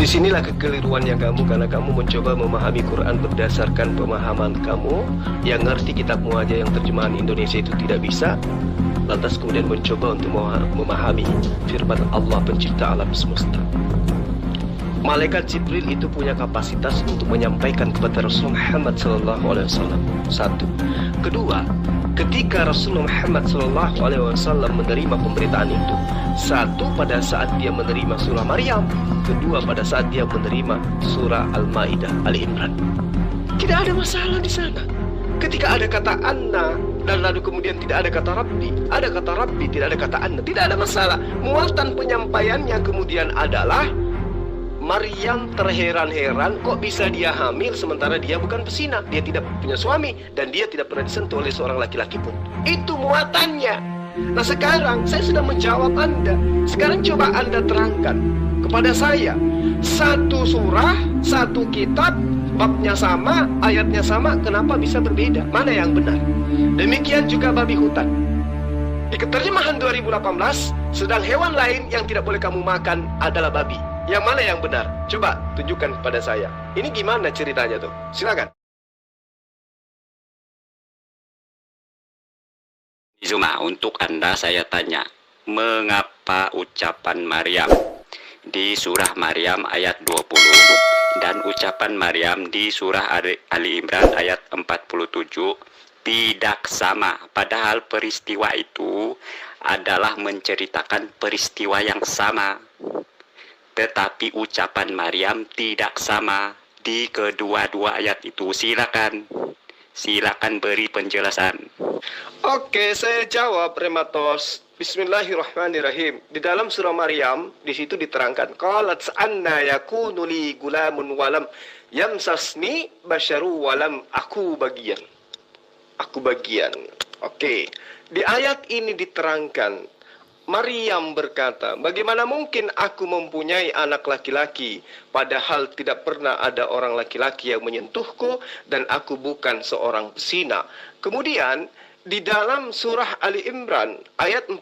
Disinilah kekeliruan yang kamu, karena kamu mencoba memahami Quran berdasarkan pemahaman kamu yang ngerti kitab muaja yang terjemahan Indonesia itu tidak bisa, lantas kemudian mencoba untuk memahami firman Allah pencipta alam semesta. Malaikat Jibril itu punya kapasitas untuk menyampaikan kepada Rasulullah Muhammad SAW. Satu. Kedua, ketika Rasulullah Muhammad SAW menerima pemberitaan itu, satu, pada saat dia menerima surah Maryam. Kedua, pada saat dia menerima surah Al-Maidah, Ali-Imran. Tidak ada masalah di sana. Ketika ada kata anna dan lalu kemudian tidak ada kata rabbi, ada kata rabbi, tidak ada kata anna, tidak ada masalah. Muatan penyampaiannya kemudian adalah Maryam terheran-heran kok bisa dia hamil sementara dia bukan pesina, dia tidak punya suami dan dia tidak pernah disentuh oleh seorang laki-laki pun. Itu muatannya. Nah sekarang saya sudah menjawab Anda. Sekarang coba Anda terangkan kepada saya satu surah, satu kitab, babnya sama, ayatnya sama, kenapa bisa berbeda? Mana yang benar? Demikian juga babi hutan. Di terjemahan 2018, sedang hewan lain yang tidak boleh kamu makan adalah babi. Yang mana yang benar? Coba tunjukkan kepada saya. Ini gimana ceritanya tuh? Silakan. Zuma, untuk Anda saya tanya, mengapa ucapan Maryam di surah Maryam ayat 20 dan ucapan Maryam di surah Ali Imran ayat 47 tidak sama, padahal peristiwa itu adalah menceritakan peristiwa yang sama, tetapi ucapan Maryam tidak sama di kedua-dua ayat itu. Silakan beri penjelasan. Oke, saya jawab Rematos. Bismillahirrahmanirrahim. Di dalam surah Maryam, di situ diterangkan, qalat anna yakunu li gulamun walam yamsasni basyaru walam aku bagian. Oke. Di ayat ini diterangkan, Maryam berkata, bagaimana mungkin aku mempunyai anak laki-laki, padahal tidak pernah ada orang laki-laki yang menyentuhku, dan aku bukan seorang pesina. Kemudian, di dalam surah Ali Imran, ayat 47,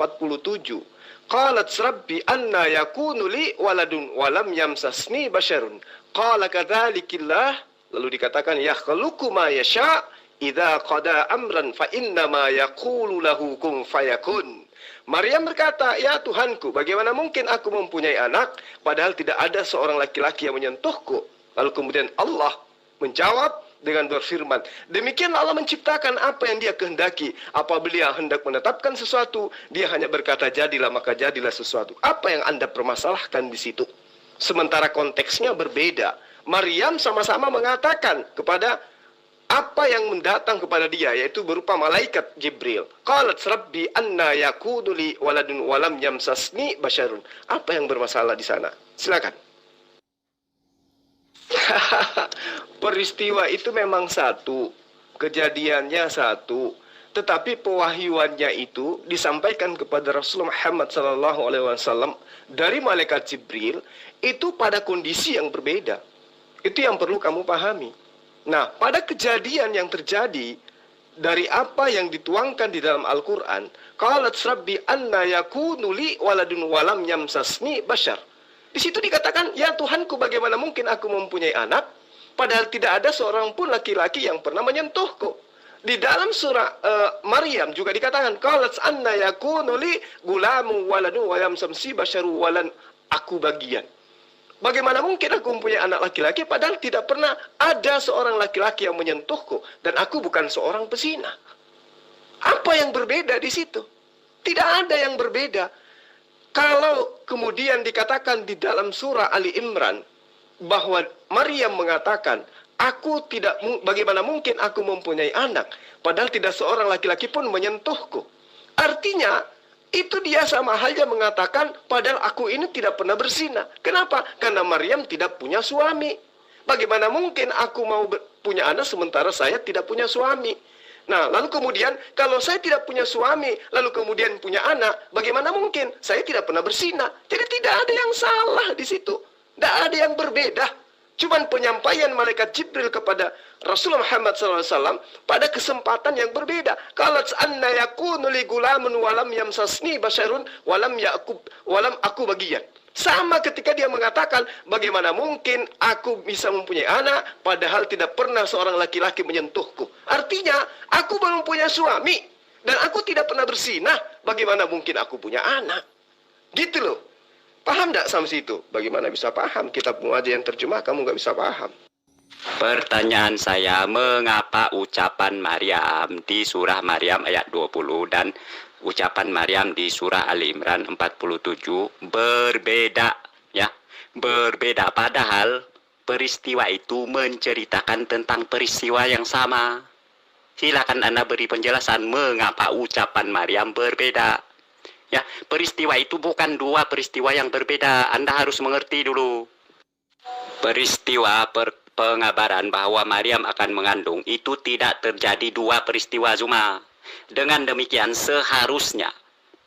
qalat rabbi anna yakunu li waladun walam yamsasni basyarun. Qala kadzalikillah, lalu dikatakan, yakhluqu ma yasha' idza qada amran fa innama yaqulu lahu kun fayakun. Maryam berkata, ya Tuhanku, bagaimana mungkin aku mempunyai anak, padahal tidak ada seorang laki-laki yang menyentuhku. Lalu kemudian Allah menjawab dengan berfirman, demikian Allah menciptakan apa yang dia kehendaki. Apabila dia hendak menetapkan sesuatu, dia hanya berkata jadilah, maka jadilah sesuatu. Apa yang Anda permasalahkan di situ? Sementara konteksnya berbeda. Maryam sama-sama mengatakan kepada apa yang mendatang kepada dia, yaitu berupa malaikat Jibril. Qalat rabbi anna yakunu li waladun walam yamsasni basyarun. Apa yang bermasalah di sana? Silakan. Peristiwa itu memang satu, kejadiannya satu, tetapi pewahyuannya itu disampaikan kepada Rasulullah Muhammad SAW dari malaikat Jibril itu pada kondisi yang berbeda. Itu yang perlu kamu pahami. Nah, pada kejadian yang terjadi dari apa yang dituangkan di dalam Al-Quran, qalat rabbi anna yakunu li waladun walam yamsasni basyar. Di situ dikatakan, ya Tuhanku, bagaimana mungkin aku mempunyai anak, padahal tidak ada seorang pun laki-laki yang pernah menyentuhku. Di dalam surah Maryam juga dikatakan, qalat anna yakunu li gulamu waladun walam yamsasni basyaru walan aku bagian. Bagaimana mungkin aku mempunyai anak laki-laki padahal tidak pernah ada seorang laki-laki yang menyentuhku dan aku bukan seorang pesina. Apa yang berbeda di situ? Tidak ada yang berbeda. Kalau kemudian dikatakan di dalam surah Ali Imran bahwa Maryam mengatakan, bagaimana mungkin aku mempunyai anak padahal tidak seorang laki-laki pun menyentuhku. Artinya itu dia sama halnya mengatakan, padahal aku ini tidak pernah berzina. Kenapa? Karena Maryam tidak punya suami. Bagaimana mungkin aku mau punya anak sementara saya tidak punya suami? Nah, lalu kemudian, kalau saya tidak punya suami, lalu kemudian punya anak, bagaimana mungkin saya tidak pernah berzina? Jadi tidak ada yang salah di situ. Tidak ada yang berbeda. Cuman penyampaian malaikat Jibril kepada Rasulullah Muhammad SAW pada kesempatan yang berbeda. Qalat anna yakunu li gulamun walam yamsasni basyarun walam aku bagian. Sama ketika dia mengatakan, bagaimana mungkin aku bisa mempunyai anak, padahal tidak pernah seorang laki-laki menyentuhku. Artinya, aku belum punya suami, dan aku tidak pernah berzinah, bagaimana mungkin aku punya anak? Gitu loh. Paham tidak sampai situ? Bagaimana bisa paham? Kitab Mu'adz yang terjemah, kamu nggak bisa paham. Pertanyaan saya, mengapa ucapan Maryam di surah Maryam ayat 20 dan ucapan Maryam di surah Ali Imran 47 berbeda, ya? Berbeda, padahal peristiwa itu menceritakan tentang peristiwa yang sama. Silakan Anda beri penjelasan mengapa ucapan Maryam berbeda. Ya, peristiwa itu bukan dua peristiwa yang berbeda. Anda harus mengerti dulu. Peristiwa pengabaran bahwa Maryam akan mengandung itu tidak terjadi dua peristiwa, Zuma. Dengan demikian seharusnya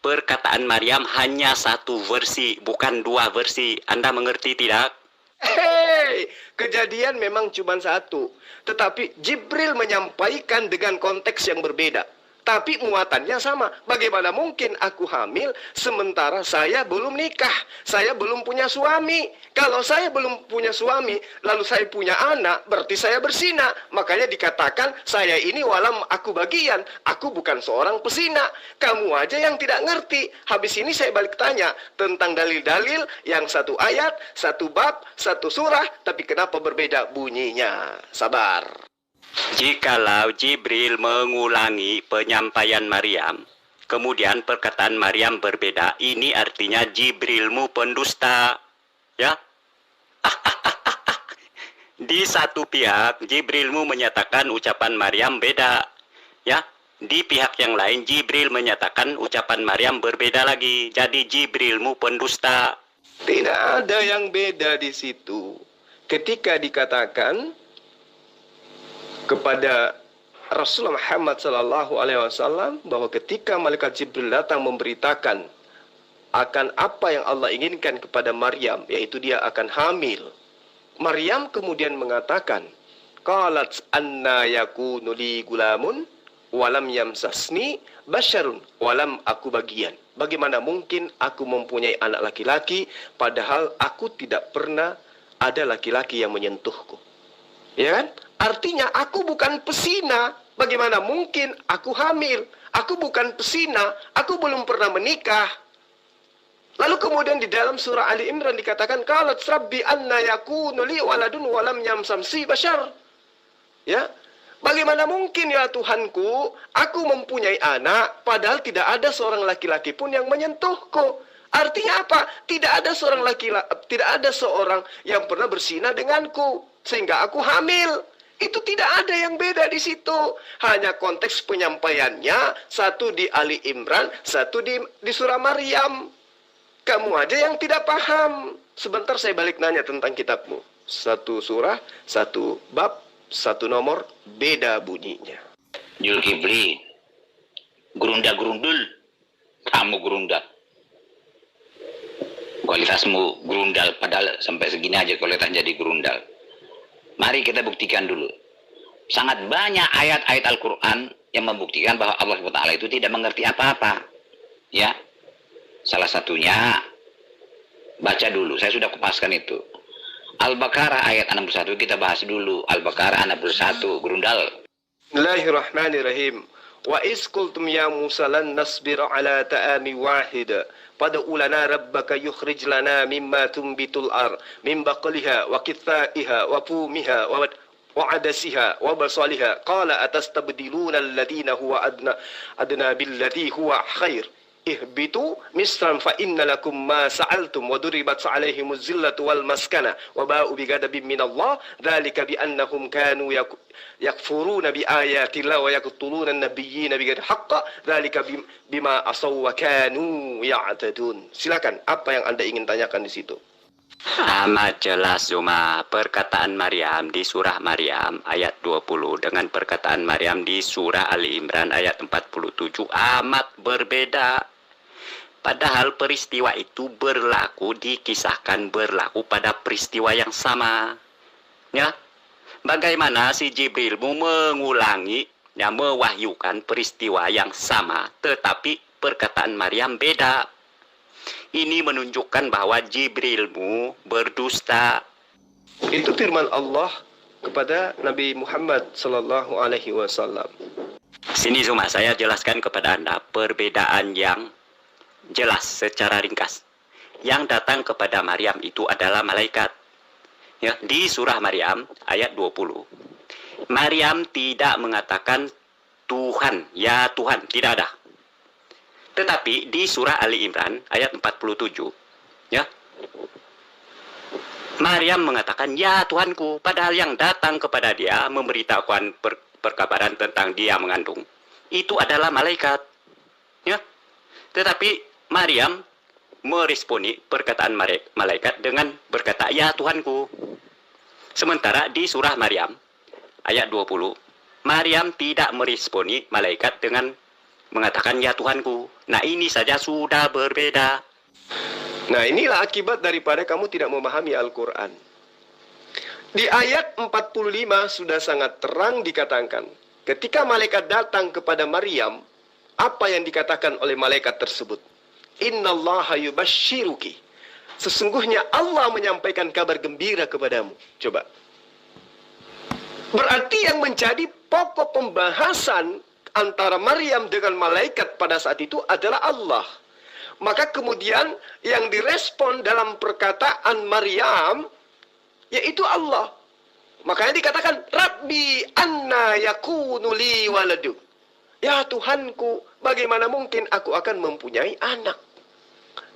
perkataan Maryam hanya satu versi, bukan dua versi. Anda mengerti tidak? Hei, kejadian memang cuma satu. Tetapi Jibril menyampaikan dengan konteks yang berbeda. Tapi muatannya sama. Bagaimana mungkin aku hamil sementara saya belum nikah? Saya belum punya suami. Kalau saya belum punya suami, lalu saya punya anak, berarti saya berzina. Makanya dikatakan, saya ini walam aku bagian. Aku bukan seorang pesina. Kamu aja yang tidak ngerti. Habis ini saya balik tanya tentang dalil-dalil yang satu ayat, satu bab, satu surah. Tapi kenapa berbeda bunyinya? Sabar. Jikalau Jibril mengulangi penyampaian Maryam, kemudian perkataan Maryam berbeda, ini artinya Jibrilmu pendusta. Ya. Di satu pihak Jibrilmu menyatakan ucapan Maryam beda. Ya. Di pihak yang lain Jibril menyatakan ucapan Maryam berbeda lagi. Jadi Jibrilmu pendusta. Tidak ada yang beda di situ. Ketika dikatakan kepada Rasulullah Muhammad SAW bahwa ketika malaikat Jibril datang memberitakan akan apa yang Allah inginkan kepada Maryam, yaitu dia akan hamil. Maryam kemudian mengatakan, qalat anna yakunu li gulamun walam yamsasni basyarun walam aku bagian. Bagaimana mungkin aku mempunyai anak laki-laki padahal aku tidak pernah ada laki-laki yang menyentuhku. Ya kan? Artinya aku bukan pesina. Bagaimana mungkin aku hamil? Aku bukan pesina. Aku belum pernah menikah. Lalu kemudian di dalam surah Ali Imran dikatakan, qalat rabbi anna yakunu li waladun walam yamsamsi bashar. Ya. Bagaimana mungkin ya Tuhanku, aku mempunyai anak padahal tidak ada seorang laki-laki pun yang menyentuhku. Artinya apa? Tidak ada seorang yang pernah berzina denganku sehingga aku hamil. Itu tidak ada yang beda di situ. Hanya konteks penyampaiannya, satu di Ali Imran, satu di surah Maryam. Kamu aja yang tidak paham. Sebentar saya balik nanya tentang kitabmu. Satu surah, satu bab, satu nomor, beda bunyinya. Zulkifli, gerunda-gerundul, kamu gerunda. Kualitasmu gerundal, padahal sampai segini aja kualitas jadi gerundal. Mari kita buktikan dulu. Sangat banyak ayat-ayat Al-Quran yang membuktikan bahwa Allah SWT itu tidak mengerti apa-apa. Ya, salah satunya, baca dulu, saya sudah kupaskan itu. Al-Baqarah ayat 61 kita bahas dulu. Al-Baqarah 61, gerundal. Bismillahirrahmanirrahim. Wa is qultum ya Musa lan nasbira ala ta'ami wahid fad'u lana rabbaka yukhrij lana mimma tunbitul ar min baqliha wa qithaiha wa fumiha wa adasiha wa basaliha qala atastabdiluna alladhina huwa adna billadhi huwa khair ihbitu misran fa inna lakum ma sa'altum wa duribat 'alaihimuz zillatu wal maskana wa ba'u bighadabin minallah dzalika bi annahum kanu yakfuruna bi ayatillah wa yaqtuluna an-nabiyyina bighairi haqqin dzalika bima asaw wa kanu ya'tadun. Silakan, apa yang Anda ingin tanyakan di situ? Amat jelas Zuma, perkataan Maryam di surah Maryam ayat 20 dengan perkataan Maryam di surah Ali Imran ayat 47 amat berbeda. Padahal peristiwa itu dikisahkan berlaku pada peristiwa yang sama. Ya, bagaimana si Jibril mengulangi, mewahyukan peristiwa yang sama, tetapi perkataan Maryam beda. Ini menunjukkan bahwa Jibrilmu berdusta. Itu firman Allah kepada Nabi Muhammad sallallahu alaihi wasallam. Sini Zuma, saya jelaskan kepada Anda perbedaan yang jelas secara ringkas. Yang datang kepada Maryam itu adalah malaikat. Ya, di surah Maryam ayat 20. Maryam tidak mengatakan Tuhan, ya Tuhan, tidak ada. Tetapi di surah Ali Imran ayat 47, ya, Maryam mengatakan, ya Tuhanku, padahal yang datang kepada dia memberitahukan perkabaran tentang dia mengandung itu adalah malaikat, ya. Tetapi Maryam meresponi perkataan malaikat dengan berkata, ya Tuhanku. Sementara di surah Maryam ayat 20, Maryam tidak meresponi malaikat dengan mengatakan ya Tuhanku. Nah, ini saja sudah berbeda. Nah, inilah akibat daripada kamu tidak memahami Al-Quran. Di ayat 45 sudah sangat terang dikatakan, ketika malaikat datang kepada Maryam, apa yang dikatakan oleh malaikat tersebut? Innallaha yubashshiruki. Sesungguhnya Allah menyampaikan kabar gembira kepadamu. Coba. Berarti yang menjadi pokok pembahasan antara Maryam dengan malaikat pada saat itu adalah Allah. Maka kemudian yang direspon dalam perkataan Maryam yaitu Allah. Makanya dikatakan, Rabbi anna yakunu li waladu. Ya Tuhanku, bagaimana mungkin aku akan mempunyai anak?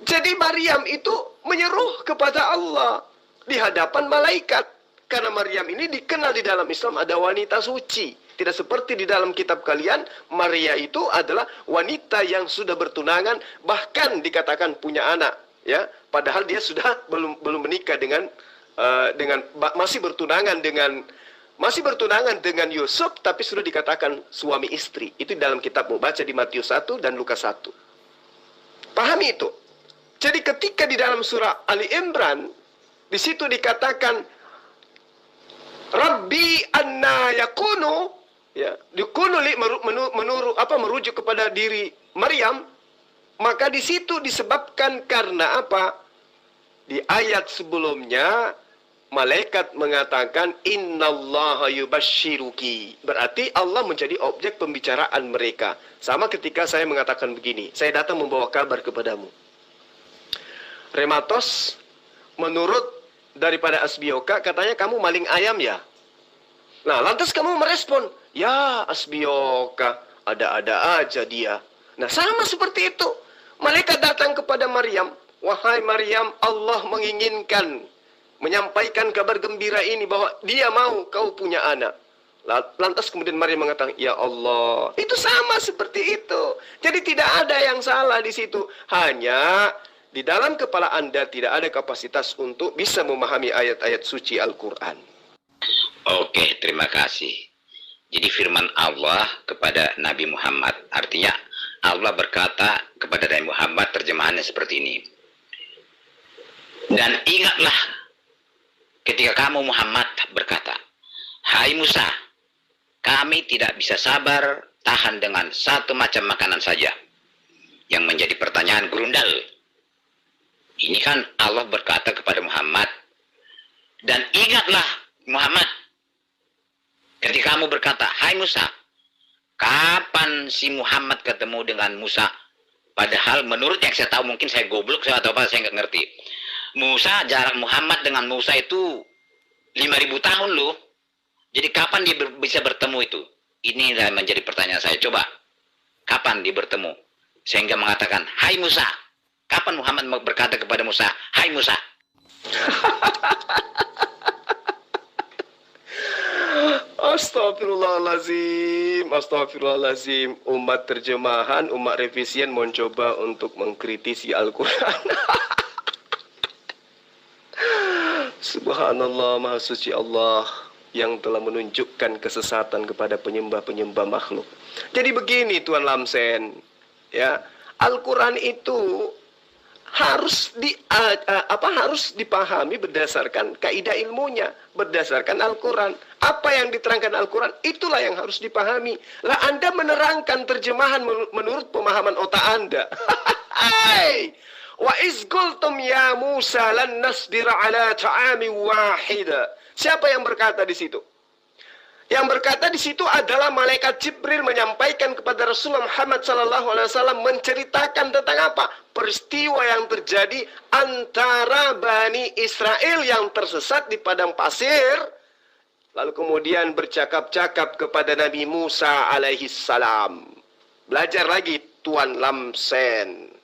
Jadi Maryam itu menyeru kepada Allah di hadapan malaikat. Karena Maryam ini dikenal di dalam Islam ada wanita suci. Tidak seperti di dalam kitab kalian, Maria itu adalah wanita yang sudah bertunangan, bahkan dikatakan punya anak, ya. Padahal dia sudah belum menikah masih bertunangan dengan Yusuf, tapi sudah dikatakan suami istri. Itu dalam kitabmu, baca di Matius 1 dan Lukas 1. Pahami itu. Jadi ketika di dalam surah Ali Imran, di situ dikatakan Rabbi anna yakunu, ya, dikunuli merujuk kepada diri Maryam, maka di situ disebabkan karena apa? Di ayat sebelumnya malaikat mengatakan innallaha yubashshiruki. Berarti Allah menjadi objek pembicaraan mereka. Sama ketika saya mengatakan begini, saya datang membawa kabar kepadamu. Rematos, menurut daripada Asbioka, katanya kamu maling ayam ya. Nah, lantas kamu merespon, ya Asbioka, ada-ada aja dia. Nah, sama seperti itu. Malaikat datang kepada Maryam, wahai Maryam, Allah menginginkan menyampaikan kabar gembira ini bahwa dia mau kau punya anak. Lantas kemudian Maryam mengatakan, ya Allah, itu sama seperti itu. Jadi tidak ada yang salah di situ. Hanya di dalam kepala Anda tidak ada kapasitas untuk bisa memahami ayat-ayat suci Al-Quran. Oke, terima kasih. Jadi firman Allah kepada Nabi Muhammad, artinya Allah berkata kepada Nabi Muhammad, terjemahannya seperti ini. Dan ingatlah ketika kamu Muhammad berkata, hai Musa, kami tidak bisa sabar tahan dengan satu macam makanan saja. Yang menjadi pertanyaan grundal. Ini kan Allah berkata kepada Muhammad, dan ingatlah Muhammad, ketika kamu berkata, hai Musa, kapan si Muhammad ketemu dengan Musa? Padahal menurut yang saya tahu, mungkin saya goblok atau apa, saya nggak ngerti. Musa, jarak Muhammad dengan Musa itu 5.000 tahun loh. Jadi kapan dia bisa bertemu itu? Ini menjadi pertanyaan saya. Coba, kapan dia bertemu? Sehingga mengatakan, hai Musa. Kapan Muhammad berkata kepada Musa, hai Musa? Astagfirullahalazim, astagfirullahalazim. Umat terjemahan, umat revisian mencoba untuk mengkritisi Al-Quran. Subhanallah, Maha Suci Allah yang telah menunjukkan kesesatan kepada penyembah-penyembah makhluk. Jadi begini Tuan Lamsen, ya, Al-Quran itu harus dipahami berdasarkan kaidah ilmunya, berdasarkan Al-Quran. Apa yang diterangkan Al-Quran, itulah yang harus dipahami. Lah Anda menerangkan terjemahan menurut pemahaman otak Anda. Wa iz qultum ya Musa lan nasbira ala ta'amin wahida. Siapa yang berkata di situ? Yang berkata di situ adalah malaikat Jibril menyampaikan kepada Rasulullah Muhammad SAW menceritakan tentang apa? Peristiwa yang terjadi antara Bani Israel yang tersesat di padang pasir, lalu kemudian bercakap-cakap kepada Nabi Musa alaihi salam. Belajar lagi Tuan Lamsen.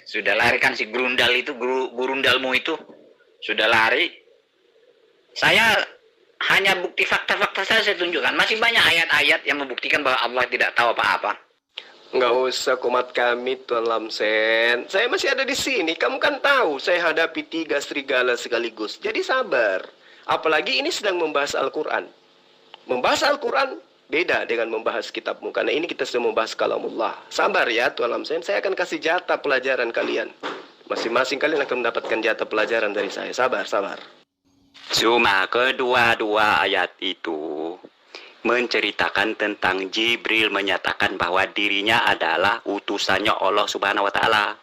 Sudah lari kan si Grundal itu, gurundalmu itu sudah lari. Saya hanya bukti fakta-fakta saya tunjukkan. Masih banyak ayat-ayat yang membuktikan bahwa Allah tidak tahu apa-apa. Nggak usah komat kami, Tuan Lamsen. Saya masih ada di sini. Kamu kan tahu saya hadapi 3 serigala sekaligus. Jadi sabar. Apalagi ini sedang membahas Al-Quran. Membahas Al-Quran beda dengan membahas kitabmu. Karena ini kita sedang membahas kalamullah. Sabar ya, Tuan Lamsen. Saya akan kasih jatah pelajaran kalian. Masing-masing kalian akan mendapatkan jatah pelajaran dari saya. Sabar, sabar. Cuma kedua-dua ayat itu menceritakan tentang Jibril menyatakan bahwa dirinya adalah utusannya Allah Subhanahu wa taala.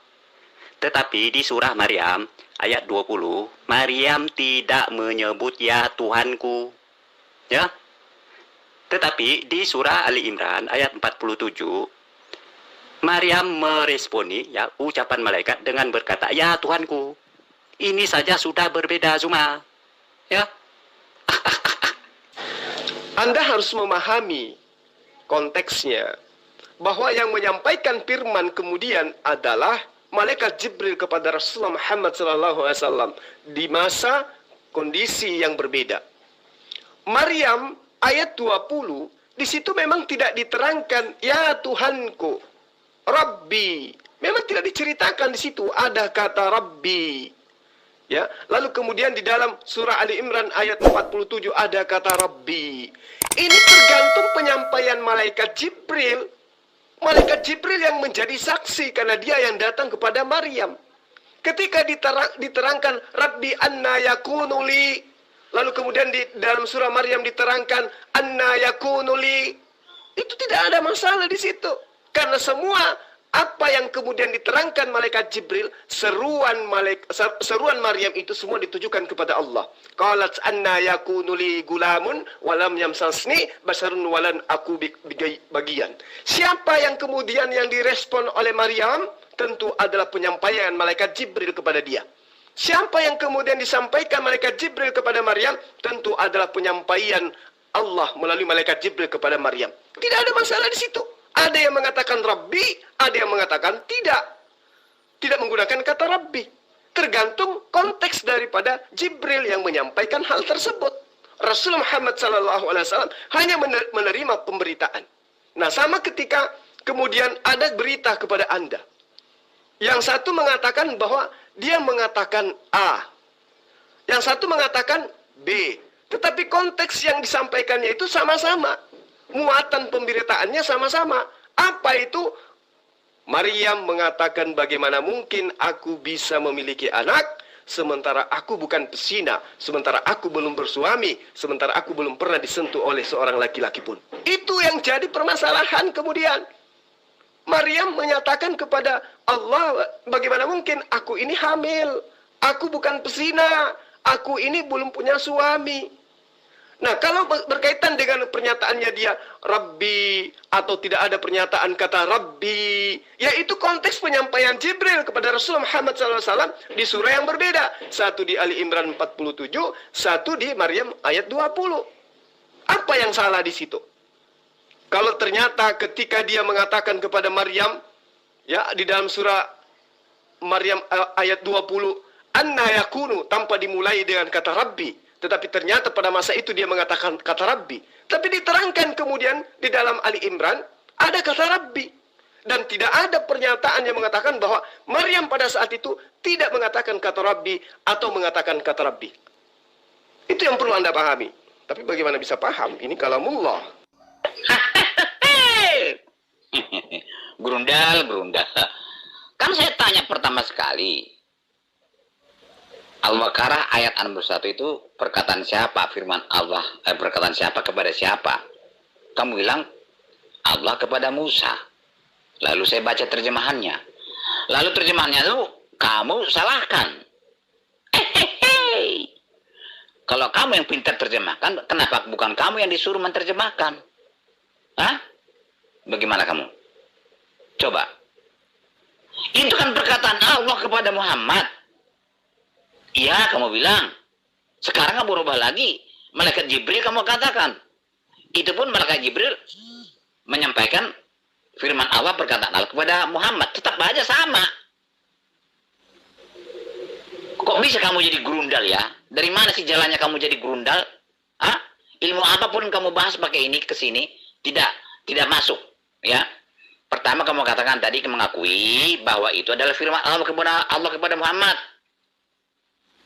Tetapi di surah Maryam ayat 20, Maryam tidak menyebut ya Tuhanku. Ya. Tetapi di surah Ali Imran ayat 47, Maryam meresponi ya ucapan malaikat dengan berkata, "Ya Tuhanku." Ini saja sudah berbeda Zuma. Ya. Anda harus memahami konteksnya. Bahwa yang menyampaikan firman kemudian adalah malaikat Jibril kepada Rasulullah Muhammad SAW di masa kondisi yang berbeda. Maryam ayat 20 di situ memang tidak diterangkan ya Tuhanku, Rabbi. Memang tidak diceritakan di situ ada kata Rabbi. Ya, lalu kemudian di dalam surah Ali Imran ayat 47 ada kata Rabbi. Ini tergantung penyampaian malaikat Jibril. Malaikat Jibril yang menjadi saksi karena dia yang datang kepada Maryam. Ketika diterangkan Rabbi anna yakunu li, lalu kemudian di dalam surah Maryam diterangkan anna yakunu li, itu tidak ada masalah di situ. Karena semua apa yang kemudian diterangkan malaikat Jibril, seruan Maryam itu semua ditujukan kepada Allah. Qalat anna yakunu li gulamun walam yamsasni basarun walan aku bagian. Siapa yang kemudian yang direspon oleh Maryam? Tentu adalah penyampaian malaikat Jibril kepada dia. Siapa yang kemudian disampaikan malaikat Jibril kepada Maryam? Tentu adalah penyampaian Allah melalui malaikat Jibril kepada Maryam. Tidak ada masalah di situ. Ada yang mengatakan Rabbi, ada yang mengatakan tidak. Tidak menggunakan kata Rabbi. Tergantung konteks daripada Jibril yang menyampaikan hal tersebut. Rasulullah Muhammad SAW hanya menerima pemberitaan. Nah, sama ketika kemudian ada berita kepada Anda. Yang satu mengatakan bahwa dia mengatakan A. Yang satu mengatakan B. Tetapi konteks yang disampaikannya itu sama-sama. Muatan pemberitaannya sama-sama. Apa itu? Maryam mengatakan bagaimana mungkin aku bisa memiliki anak sementara aku bukan pesina, sementara aku belum bersuami, sementara aku belum pernah disentuh oleh seorang laki-laki pun. Itu yang jadi permasalahan kemudian. Maryam menyatakan kepada Allah, bagaimana mungkin aku ini hamil, aku bukan pesina, aku ini belum punya suami. Nah, kalau berkaitan dengan pernyataannya dia Rabbi atau tidak ada pernyataan kata Rabbi, yaitu konteks penyampaian Jibril kepada Rasulullah Muhammad SAW di surah yang berbeda. Satu di Ali Imran 47, satu di Maryam ayat 20. Apa yang salah di situ? Kalau ternyata ketika dia mengatakan kepada Maryam, ya di dalam surah Maryam ayat 20, anna yakunu tanpa dimulai dengan kata Rabbi. Tetapi ternyata pada masa itu dia mengatakan kata Rabbi. Tapi diterangkan kemudian di dalam Ali Imran ada kata Rabbi. Dan tidak ada pernyataan yang mengatakan bahwa Maryam pada saat itu tidak mengatakan kata Rabbi atau mengatakan kata Rabbi. Itu yang perlu Anda pahami. Tapi bagaimana bisa paham? Ini kalamullah. Gerundal. Kan saya tanya pertama sekali. Al-Baqarah ayat 61 itu perkataan siapa? Firman Allah, perkataan siapa kepada siapa? Kamu bilang Allah kepada Musa. Lalu saya baca terjemahannya. Lalu terjemahannya itu kamu salahkan. Hehehe. Kalau kamu yang pintar terjemahkan, kenapa bukan kamu yang disuruh menerjemahkan? Hah? Bagaimana kamu? Coba. Itu kan perkataan Allah kepada Muhammad. Iya, kamu bilang. Sekarang kamu berubah lagi. Malaikat Jibril kamu katakan. Itu pun malaikat Jibril menyampaikan firman Allah, perkataan Allah kepada Muhammad. Tetap aja sama. Kok bisa kamu jadi gerundal ya? Dari mana sih jalannya kamu jadi gerundal? Hah? Ilmu apapun kamu bahas pakai ini ke sini tidak masuk, ya. Pertama kamu katakan tadi mengakui bahwa itu adalah firman Allah kepada Muhammad.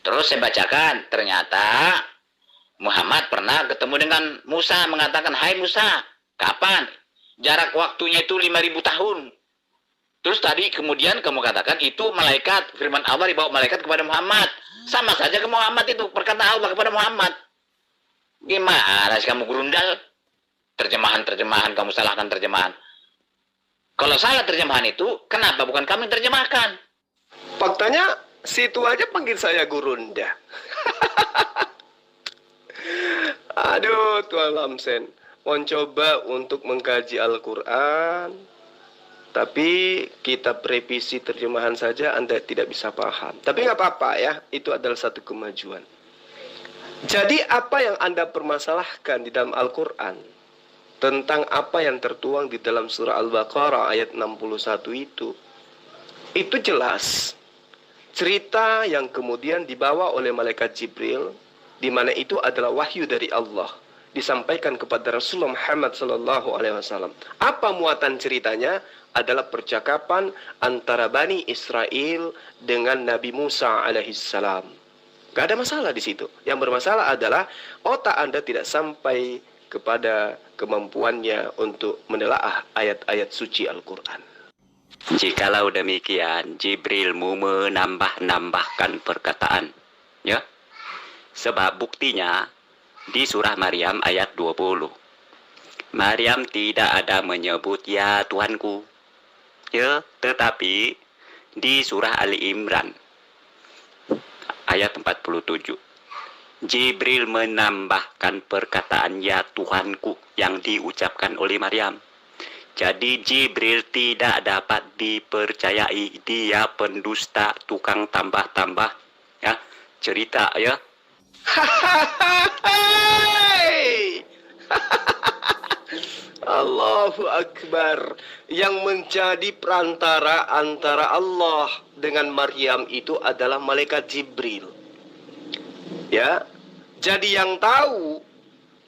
Terus saya bacakan, ternyata Muhammad pernah ketemu dengan Musa, mengatakan, "Hai Musa, kapan? Jarak waktunya itu 5.000 tahun." Terus tadi kemudian kamu katakan itu malaikat, firman Allah dibawa malaikat kepada Muhammad. Sama saja ke Muhammad itu, perkataan Allah kepada Muhammad. Gimana sih kamu gerundal? Terjemahan kamu salahkan terjemahan. Kalau salah terjemahan itu, kenapa bukan kami yang terjemahkan? Faktanya, situ aja panggil saya gurunda. Aduh, Tuan Lamsen. Mau coba untuk mengkaji Al-Quran, tapi kitab revisi terjemahan saja Anda tidak bisa paham. Tapi nggak apa-apa ya, itu adalah satu kemajuan. Jadi apa yang Anda permasalahkan di dalam Al-Quran tentang apa yang tertuang di dalam surah Al-Baqarah ayat 61 itu jelas. Cerita yang kemudian dibawa oleh malaikat Jibril, di mana itu adalah wahyu dari Allah, disampaikan kepada Rasulullah Muhammad SAW. Apa muatan ceritanya? Adalah percakapan antara Bani Israel dengan Nabi Musa alaihissalam. Gak ada masalah di situ. Yang bermasalah adalah otak Anda tidak sampai kepada kemampuannya untuk menelaah ayat-ayat suci Al-Quran. Jikalau demikian, Jibrilmu menambah-nambahkan perkataan, ya. Sebab buktinya di surah Maryam ayat 20. Maryam tidak ada menyebut ya Tuhanku, ya, tetapi di surah Ali Imran ayat 47, Jibril menambahkan perkataan ya Tuhanku yang diucapkan oleh Maryam. Jadi Jibril tidak dapat dipercayai, dia pendusta, tukang tambah-tambah, ya, cerita, ya. Allahu Akbar. Yang menjadi perantara antara Allah dengan Maryam itu adalah malaikat Jibril. Ya. Jadi yang tahu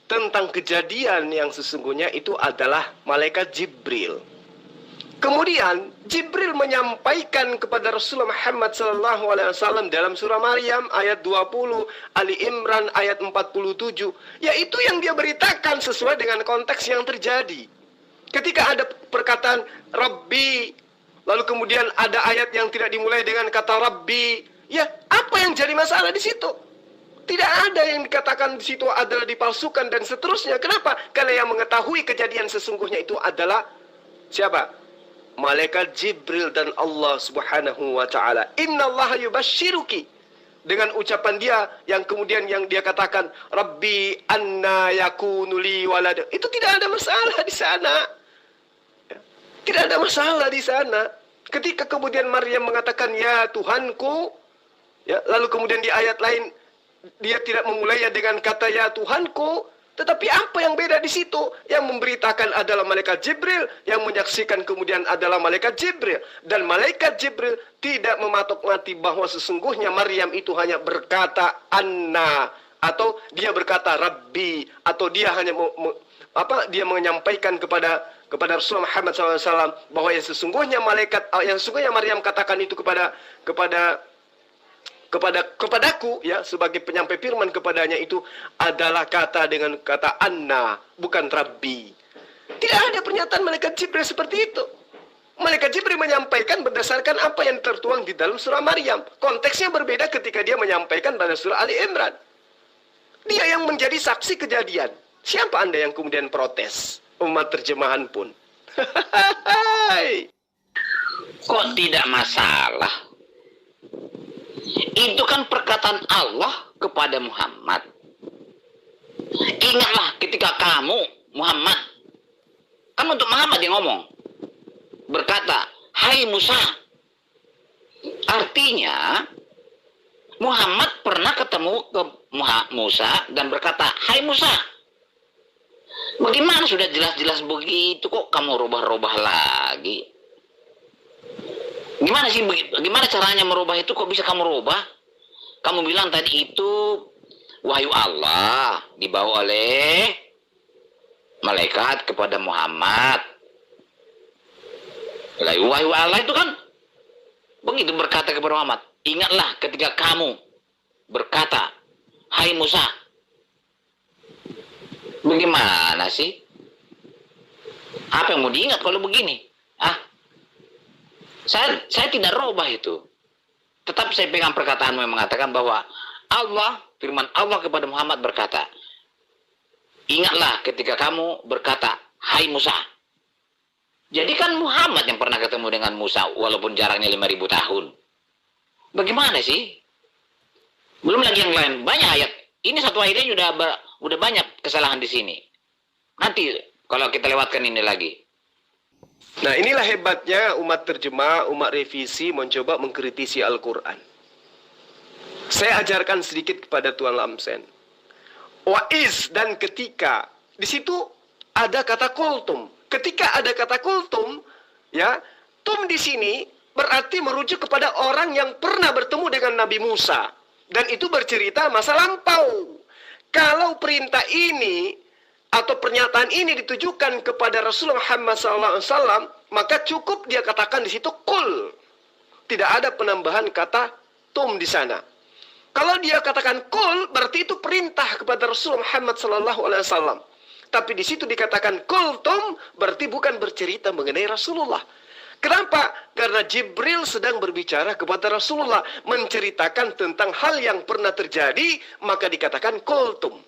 tentang kejadian yang sesungguhnya itu adalah malaikat Jibril. Kemudian Jibril menyampaikan kepada Rasulullah Muhammad SAW dalam surah Maryam ayat 20, Ali Imran ayat 47, yaitu yang dia beritakan sesuai dengan konteks yang terjadi. Ketika ada perkataan Rabbi, lalu kemudian ada ayat yang tidak dimulai dengan kata Rabbi, ya apa yang jadi masalah di situ? Tidak ada yang dikatakan di situ adalah dipalsukan dan seterusnya. Kenapa? Karena yang mengetahui kejadian sesungguhnya itu adalah siapa? Malaikat Jibril dan Allah Subhanahu wa taala. Innallaha yubashshiruki, dengan ucapan dia yang kemudian yang dia katakan Rabbi anna yakunu li walad. Itu tidak ada masalah di sana. Tidak ada masalah di sana. Ketika kemudian Maryam mengatakan ya Tuhanku, ya, lalu kemudian di ayat lain dia tidak memulainya dengan kata ya Tuhanku, tetapi apa yang beda di situ? Yang memberitakan adalah malaikat Jibril, yang menyaksikan kemudian adalah malaikat Jibril. Dan malaikat Jibril tidak mematok mati bahwa sesungguhnya Maryam itu hanya berkata Anna, atau dia berkata Rabbi, atau dia hanya dia menyampaikan kepada Rasulullah Muhammad SAW bahwa yang sesungguhnya Maryam katakan itu kepadaku, ya, sebagai penyampai firman kepadanya itu adalah kata dengan kata Anna, bukan Rabbi. Tidak ada pernyataan malaikat Jibril seperti itu. Malaikat Jibril menyampaikan berdasarkan apa yang tertuang di dalam surah Maryam. Konteksnya berbeda ketika dia menyampaikan pada surah Ali Imran. Dia yang menjadi saksi kejadian. Siapa Anda yang kemudian protes? Umat terjemahan pun. Kok tidak masalah? Itu kan perkataan Allah kepada Muhammad. Ingatlah ketika kamu, Muhammad, kan untuk Muhammad yang ngomong, berkata, hai Musa. Artinya, Muhammad pernah ketemu ke Musa dan berkata, hai Musa. Bagaimana sudah jelas-jelas begitu, kok kamu rubah-rubah lagi? Gimana sih, gimana caranya merubah itu, kok bisa kamu rubah? Kamu bilang tadi itu wahyu Allah dibawa oleh malaikat kepada Muhammad. Wahyu Allah itu kan begitu berkata kepada Muhammad, ingatlah ketika kamu berkata, hai Musa. Bagaimana sih? Apa yang mau diingat kalau begini? Saya tidak rubah itu. Tetap saya pegang perkataanmu yang mengatakan bahwa Allah, firman Allah kepada Muhammad berkata, ingatlah ketika kamu berkata, hai Musa. Jadi kan Muhammad yang pernah ketemu dengan Musa, walaupun jaraknya 5.000 tahun. Bagaimana sih? Belum lagi yang lain, banyak ayat. Ini satu ayat ini udah banyak kesalahan di sini. Nanti kalau kita lewatkan ini lagi. Nah, inilah hebatnya umat terjemah, umat revisi mencoba mengkritisi Al-Quran. Saya ajarkan sedikit kepada Tuan Lamsen. Wa'iz dan ketika. Di situ ada kata kultum. Ketika ada kata kultum, ya, tum di sini berarti merujuk kepada orang yang pernah bertemu dengan Nabi Musa. Dan itu bercerita masa lampau. Kalau perintah ini atau pernyataan ini ditujukan kepada Rasulullah Muhammad SAW, maka cukup dia katakan di situ kul. Tidak ada penambahan kata tum di sana. Kalau dia katakan kul, berarti itu perintah kepada Rasulullah Muhammad SAW. Tapi di situ dikatakan kul tum, berarti bukan bercerita mengenai Rasulullah. Kenapa? Karena Jibril sedang berbicara kepada Rasulullah, menceritakan tentang hal yang pernah terjadi, maka dikatakan kul tum.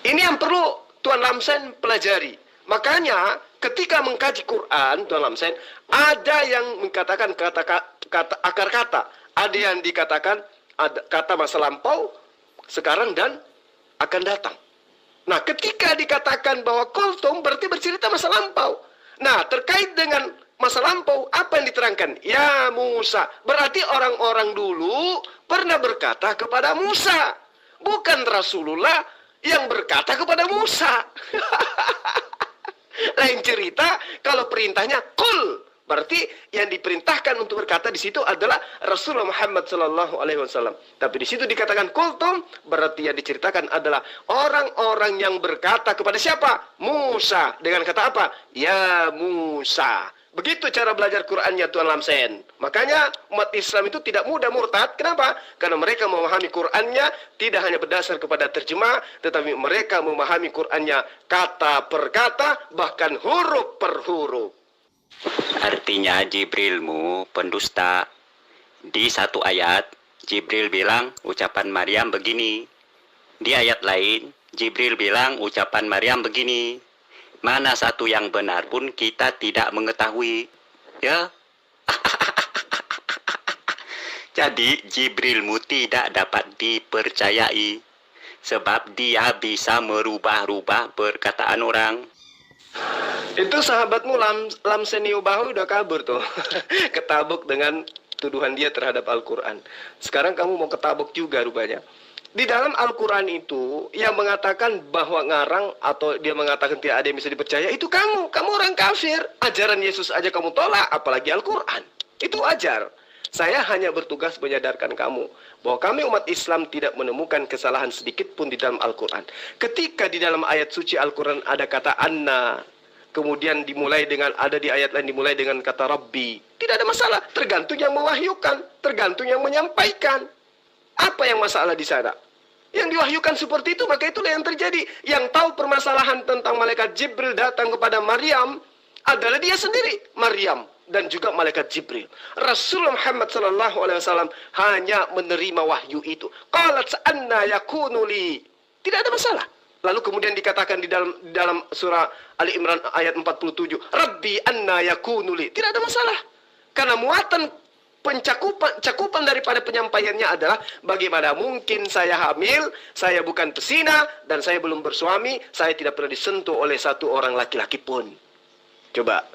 Ini yang perlu Tuan Lamsen pelajari. Makanya ketika mengkaji Quran, Tuan Lamsen, ada yang mengatakan akar kata. Ada yang dikatakan ada kata masa lampau, sekarang dan akan datang. Nah, ketika dikatakan bahwa kultum berarti bercerita masa lampau. Nah, terkait dengan masa lampau, apa yang diterangkan? Ya Musa. Berarti orang-orang dulu pernah berkata kepada Musa. Bukan Rasulullah yang berkata kepada Musa. Lain cerita kalau perintahnya kul. Berarti yang diperintahkan untuk berkata di situ adalah Rasulullah Muhammad SAW. Tapi di situ dikatakan kultum, berarti yang diceritakan adalah orang-orang yang berkata kepada siapa? Musa. Dengan kata apa? Ya Musa. Begitu cara belajar Qur'annya Tuan Lamsen. Makanya umat Islam itu tidak mudah murtad. Kenapa? Karena mereka memahami Qur'annya tidak hanya berdasar kepada terjemah, tetapi mereka memahami Qur'annya kata per kata, bahkan huruf per huruf. Artinya Jibrilmu pendusta. Di satu ayat Jibril bilang ucapan Maryam begini. Di ayat lain Jibril bilang ucapan Maryam begini. Mana satu yang benar pun kita tidak mengetahui. Ya. Jadi Jibrilmu tidak dapat dipercayai. Sebab dia bisa merubah-rubah perkataan orang. Itu sahabatmu Lamsen Yubahu udah kabur tuh. Ketabuk dengan tuduhan dia terhadap Al-Quran. Sekarang kamu mau ketabuk juga rupanya. Di dalam Al-Quran itu yang mengatakan bahwa ngarang atau dia mengatakan tidak ada yang bisa dipercaya, itu kamu. Kamu orang kafir. Ajaran Yesus aja kamu tolak, apalagi Al-Quran. Itu wajar. Saya hanya bertugas menyadarkan kamu bahwa kami umat Islam tidak menemukan kesalahan sedikit pun di dalam Al-Quran. Ketika di dalam ayat suci Al-Quran ada kata anna, kemudian dimulai dengan, ada di ayat lain dimulai dengan kata Rabbi, tidak ada masalah. Tergantung yang mewahyukan, tergantung yang menyampaikan. Apa yang masalah di sana? Yang diwahyukan seperti itu, maka itulah yang terjadi. Yang tahu permasalahan tentang malaikat Jibril datang kepada Maryam adalah dia sendiri, Maryam, dan juga malaikat Jibril. Rasulullah Muhammad SAW hanya menerima wahyu itu. Qalat anna yakunu li. Tidak ada masalah. Lalu kemudian dikatakan di dalam surah Ali Imran ayat 47, Rabbi anna yakunu li. Tidak ada masalah. Karena muatan cakupan daripada penyampaiannya adalah bagaimana mungkin saya hamil, saya bukan pesina, dan saya belum bersuami, saya tidak pernah disentuh oleh satu orang laki-laki pun. Coba,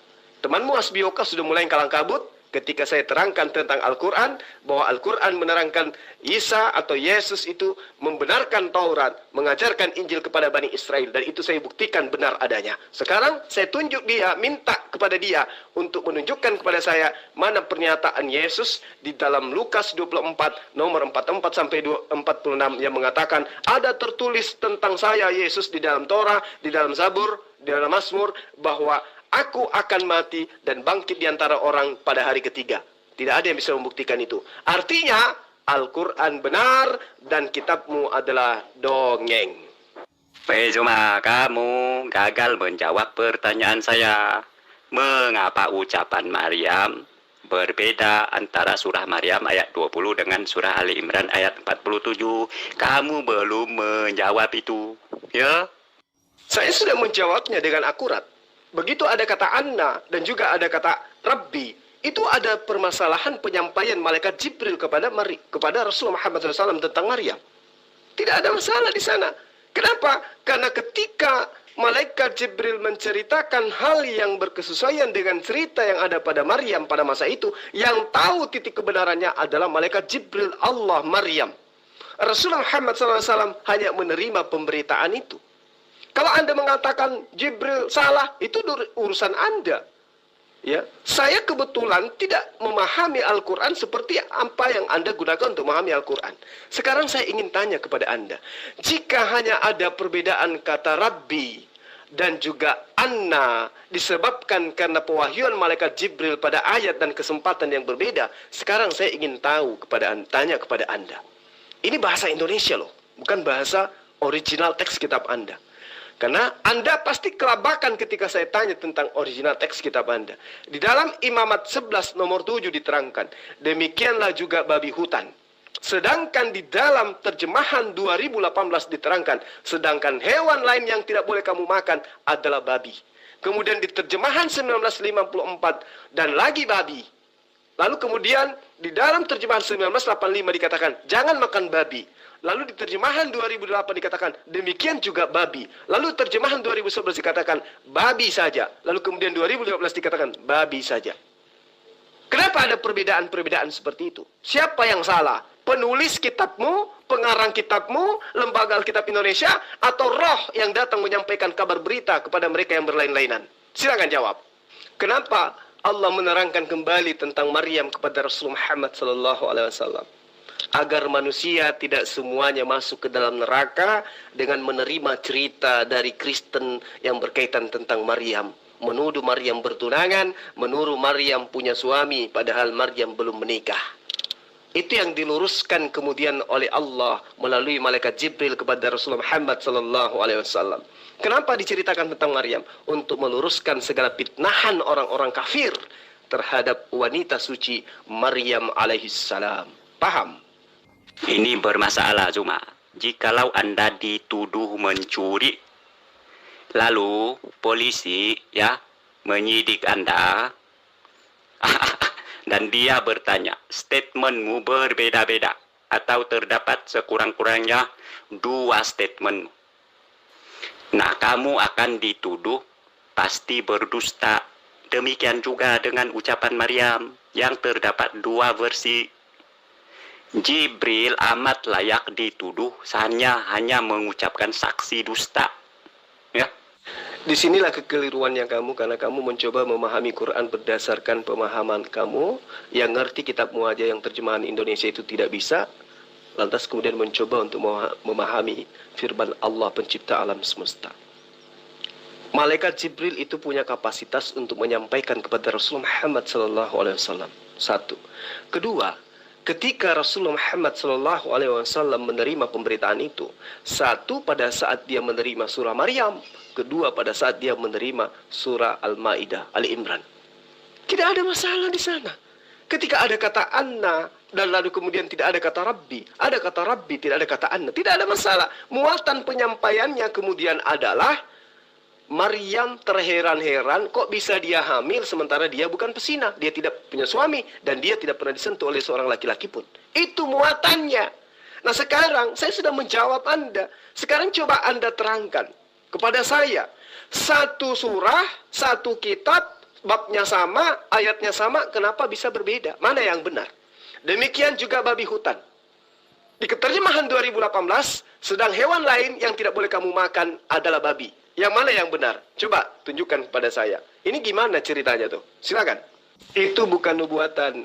temanmu Asbioka sudah mulai kalang kabut ketika saya terangkan tentang Al-Quran, bahwa Al-Quran menerangkan Isa atau Yesus itu membenarkan Taurat, mengajarkan Injil kepada Bani Israel, dan itu saya buktikan benar adanya. Sekarang saya tunjuk dia, minta kepada dia untuk menunjukkan kepada saya mana pernyataan Yesus di dalam Lukas 24 nomor 44 sampai 46 yang mengatakan ada tertulis tentang saya Yesus di dalam Torah, di dalam Zabur, di dalam Mazmur, bahwa aku akan mati dan bangkit di antara orang pada hari ketiga. Tidak ada yang bisa membuktikan itu. Artinya, Al-Quran benar dan kitabmu adalah dongeng. Cuma kamu gagal menjawab pertanyaan saya. Mengapa ucapan Maryam berbeda antara surah Maryam ayat 20 dengan surah Ali Imran ayat 47? Kamu belum menjawab itu. Ya? Saya sudah menjawabnya dengan akurat. Begitu ada kata Anna dan juga ada kata Rabbi, itu ada permasalahan penyampaian malaikat Jibril kepada Rasulullah Muhammad SAW tentang Maryam. Tidak ada masalah di sana. Kenapa? Karena ketika malaikat Jibril menceritakan hal yang berkesesuaian dengan cerita yang ada pada Maryam pada masa itu, yang tahu titik kebenarannya adalah malaikat Jibril Allah Maryam. Rasulullah Muhammad SAW hanya menerima pemberitaan itu. Kalau Anda mengatakan Jibril salah, itu urusan Anda. Ya, saya kebetulan tidak memahami Al-Quran seperti apa yang Anda gunakan untuk memahami Al-Quran. Sekarang saya ingin tanya kepada Anda, jika hanya ada perbedaan kata Rabbi dan juga Anna disebabkan karena pewahyuan malaikat Jibril pada ayat dan kesempatan yang berbeda, sekarang saya ingin tanya kepada Anda. Ini bahasa Indonesia loh, bukan bahasa original teks kitab Anda. Karena Anda pasti kelabakan ketika saya tanya tentang original teks kitab Anda. Di dalam Imamat 11 nomor 7 diterangkan, demikianlah juga babi hutan. Sedangkan di dalam terjemahan 2018 diterangkan, sedangkan hewan lain yang tidak boleh kamu makan adalah babi. Kemudian di terjemahan 1954, dan lagi babi. Lalu kemudian di dalam terjemahan 1985 dikatakan, jangan makan babi. Lalu di terjemahan 2008 dikatakan, demikian juga babi. Lalu terjemahan 2011 dikatakan, babi saja. Lalu kemudian 2015 dikatakan, babi saja. Kenapa ada perbedaan-perbedaan seperti itu? Siapa yang salah? Penulis kitabmu, pengarang kitabmu, lembaga Alkitab Indonesia, atau roh yang datang menyampaikan kabar berita kepada mereka yang berlain-lainan? Silakan jawab. Kenapa Allah menerangkan kembali tentang Maryam kepada Rasulullah Muhammad SAW? Agar manusia tidak semuanya masuk ke dalam neraka dengan menerima cerita dari Kristen yang berkaitan tentang Maryam. Menuduh Maryam bertunangan, menuduh Maryam punya suami, padahal Maryam belum menikah. Itu yang diluruskan kemudian oleh Allah melalui malaikat Jibril kepada Rasulullah Muhammad SAW. Kenapa diceritakan tentang Maryam? Untuk meluruskan segala fitnahan orang-orang kafir terhadap wanita suci Maryam alaihissalam. Paham? Ini bermasalah cuma jikalau Anda dituduh mencuri, lalu polisi ya menyidik Anda dan dia bertanya, statementmu berbeda-beda atau terdapat sekurang-kurangnya 2 statement. Nah, kamu akan dituduh pasti berdusta. Demikian juga dengan ucapan Maryam yang terdapat 2 versi. Jibril amat layak dituduh hanya mengucapkan saksi dusta. Ya. Disinilah kekeliruannya kamu, karena kamu mencoba memahami Quran berdasarkan pemahaman kamu, yang ngerti kitabmu aja yang terjemahan Indonesia itu tidak bisa, lantas kemudian mencoba untuk memahami firman Allah pencipta alam semesta. Malaikat Jibril itu punya kapasitas untuk menyampaikan kepada Rasulullah Muhammad SAW. 1. Kedua, ketika Rasulullah Muhammad SAW menerima pemberitaan itu, 1 pada saat dia menerima surah Maryam, 2 pada saat dia menerima surah Al-Maidah, Ali Imran. Tidak ada masalah di sana. Ketika ada kata Anna dan lalu kemudian tidak ada kata Rabbi, ada kata Rabbi, tidak ada kata Anna, tidak ada masalah. Muatan penyampaiannya kemudian adalah Maryam terheran-heran kok bisa dia hamil sementara dia bukan pesina. Dia tidak punya suami dan dia tidak pernah disentuh oleh seorang laki-laki pun. Itu muatannya. Nah sekarang saya sudah menjawab Anda. Sekarang coba Anda terangkan kepada saya. Satu surah, satu kitab, babnya sama, ayatnya sama, kenapa bisa berbeda? Mana yang benar? Demikian juga babi hutan. Di keterjemahan 2018, sedang hewan lain yang tidak boleh kamu makan adalah babi. Yang mana yang benar? Coba tunjukkan kepada saya. Ini gimana ceritanya tuh? Silakan. Itu bukan nubuatan.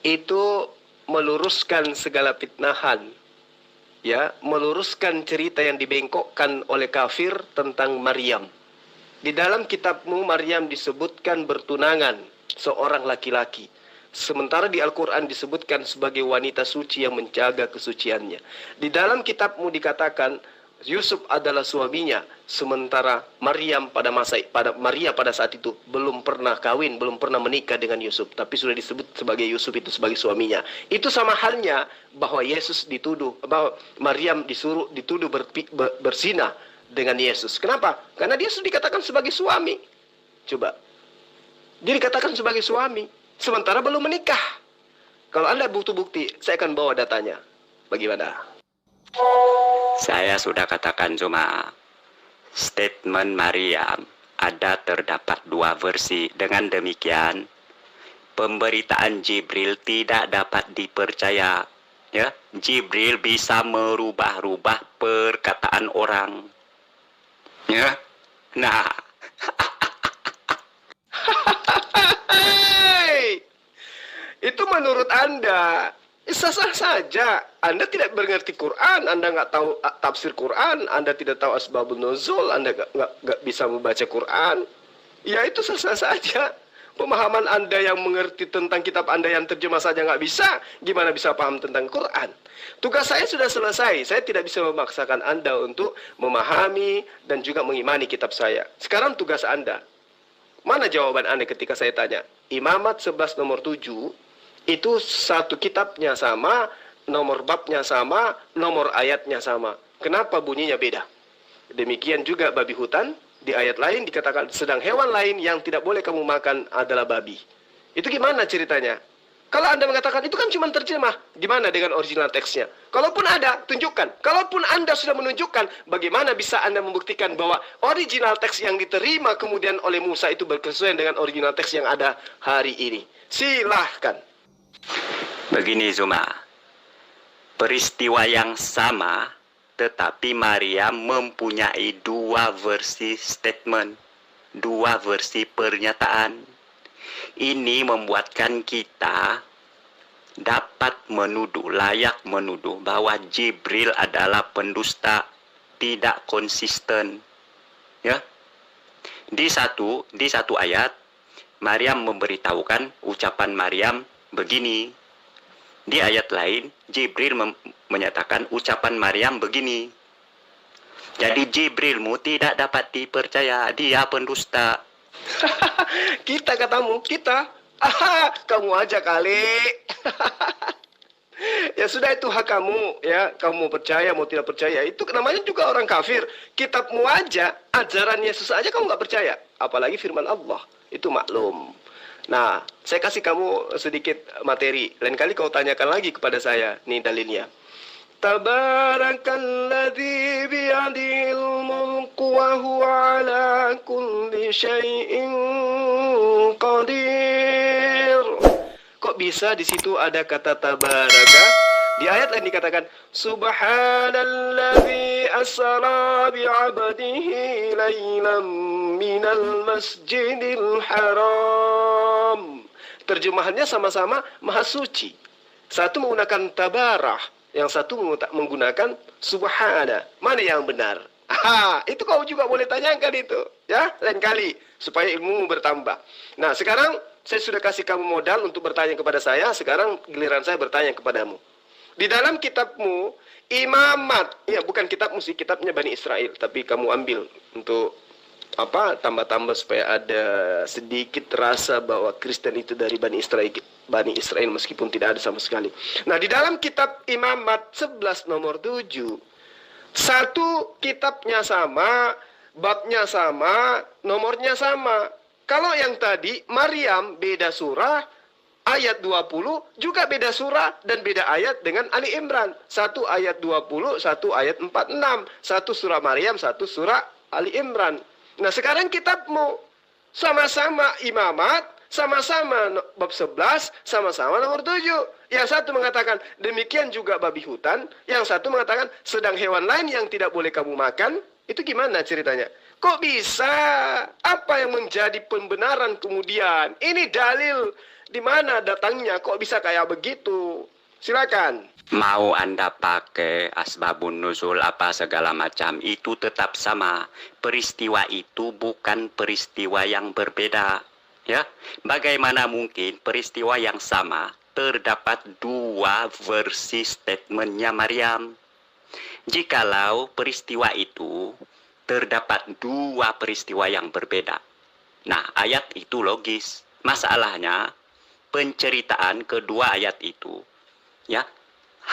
Itu meluruskan segala fitnahan. Ya, meluruskan cerita yang dibengkokkan oleh kafir tentang Maryam. Di dalam kitabmu Maryam disebutkan bertunangan seorang laki-laki. Sementara di Al-Quran disebutkan sebagai wanita suci yang menjaga kesuciannya. Di dalam kitabmu dikatakan Yusuf adalah suaminya, sementara Maryam Maria pada saat itu belum pernah kawin, belum pernah menikah dengan Yusuf, tapi sudah disebut sebagai Yusuf itu sebagai suaminya. Itu sama halnya bahwa Yesus dituduh, bahwa Maryam dituduh berzina dengan Yesus. Kenapa? Karena dia sudah dikatakan sebagai suami. Coba, dia dikatakan sebagai suami, sementara belum menikah. Kalau Anda butuh bukti, saya akan bawa datanya. Bagaimana? Saya sudah katakan cuma statement Maryam ada terdapat dua versi. Dengan demikian pemberitaan Jibril tidak dapat dipercaya. Ya, Jibril bisa merubah-rubah perkataan orang. Ya, nah. Itu menurut Anda. Sah-sah saja. Anda tidak mengerti Quran, Anda nggak tahu tafsir Quran, Anda tidak tahu asbabun nuzul, Anda nggak bisa membaca Quran. Ya itu sah-sah saja. Pemahaman Anda yang mengerti tentang kitab Anda yang terjemah saja nggak bisa, gimana bisa paham tentang Quran? Tugas saya sudah selesai. Saya tidak bisa memaksakan Anda untuk memahami dan juga mengimani kitab saya. Sekarang tugas Anda. Mana jawaban Anda ketika saya tanya? Imamat 11 nomor 7 itu satu kitabnya sama, nomor babnya sama, nomor ayatnya sama. Kenapa bunyinya beda? Demikian juga babi hutan, di ayat lain dikatakan sedang hewan lain yang tidak boleh kamu makan adalah babi. Itu gimana ceritanya? Kalau Anda mengatakan itu kan cuma terjemah, gimana dengan original teksnya? Kalaupun ada, tunjukkan. Kalaupun Anda sudah menunjukkan, bagaimana bisa Anda membuktikan bahwa original teks yang diterima kemudian oleh Musa itu berkesesuaian dengan original teks yang ada hari ini? Silahkan. Begini Zuma, peristiwa yang sama tetapi Maryam mempunyai dua versi statement, dua versi pernyataan. Ini membuatkan kita dapat menuduh, layak menuduh bahwa Jibril adalah pendusta, tidak konsisten. Ya. Di satu ayat Maryam memberitahukan ucapan Maryam begini. Di ayat lain Jibril menyatakan ucapan Maryam begini. Jadi Jibrilmu tidak dapat dipercaya, dia pendusta. Kita katamu, kita. Kamu aja kali. Ya sudah, itu hak kamu, ya. Kamu mau percaya, mau tidak percaya, itu namanya juga orang kafir. Kitabmu aja, ajaran Yesus aja kamu nggak percaya, apalagi firman Allah. Itu maklum. Nah, saya kasih kamu sedikit materi. Lain kali kau tanyakan lagi kepada saya. Nih dalilnya. Tabarakalladzi biyadil mulku wa huwa ala kulli syai'in qadir. Kok bisa di situ ada kata tabaraka? Di ayat lain dikatakan Subhanalladzi asra bi'abdihi laylan minal masjidil haram. Terjemahannya sama-sama maha suci. Satu menggunakan tabarah, yang satu menggunakan subhana. Mana yang benar? Itu kau juga boleh tanyakan itu, ya, lain kali supaya ilmu bertambah. Nah, sekarang saya sudah kasih kamu modal untuk bertanya kepada saya. Sekarang giliran saya bertanya kepadamu. Di dalam kitabmu, imamat, ya bukan kitabmu sih, kitabnya Bani Israel, tapi kamu ambil untuk apa? Tambah-tambah supaya ada sedikit rasa bahwa Kristen itu dari Bani Israel meskipun tidak ada sama sekali. Nah, di dalam kitab Imamat 11 nomor 7, satu kitabnya sama, babnya sama, nomornya sama. Kalau yang tadi Maryam beda surah, ayat 20 juga beda surah dan beda ayat dengan Ali Imran. Satu ayat 20, satu ayat 46. Satu surah Maryam, satu surah Ali Imran. Nah sekarang kitabmu sama-sama imamat, sama-sama bab 11, sama-sama nomor 7. Yang satu mengatakan demikian juga babi hutan, yang satu mengatakan sedang hewan lain yang tidak boleh kamu makan. Itu gimana ceritanya? Kok bisa? Apa yang menjadi pembenaran kemudian? Ini dalil di mana datangnya? Kok bisa kayak begitu? Silakan. Mau Anda pakai asbabun nuzul apa segala macam, itu tetap sama. Peristiwa itu bukan peristiwa yang berbeda. Ya, bagaimana mungkin peristiwa yang sama terdapat dua versi statementnya Maryam? Jikalau peristiwa itu terdapat dua peristiwa yang berbeda. Nah, ayat itu logis. Masalahnya, penceritaan kedua ayat itu, ya,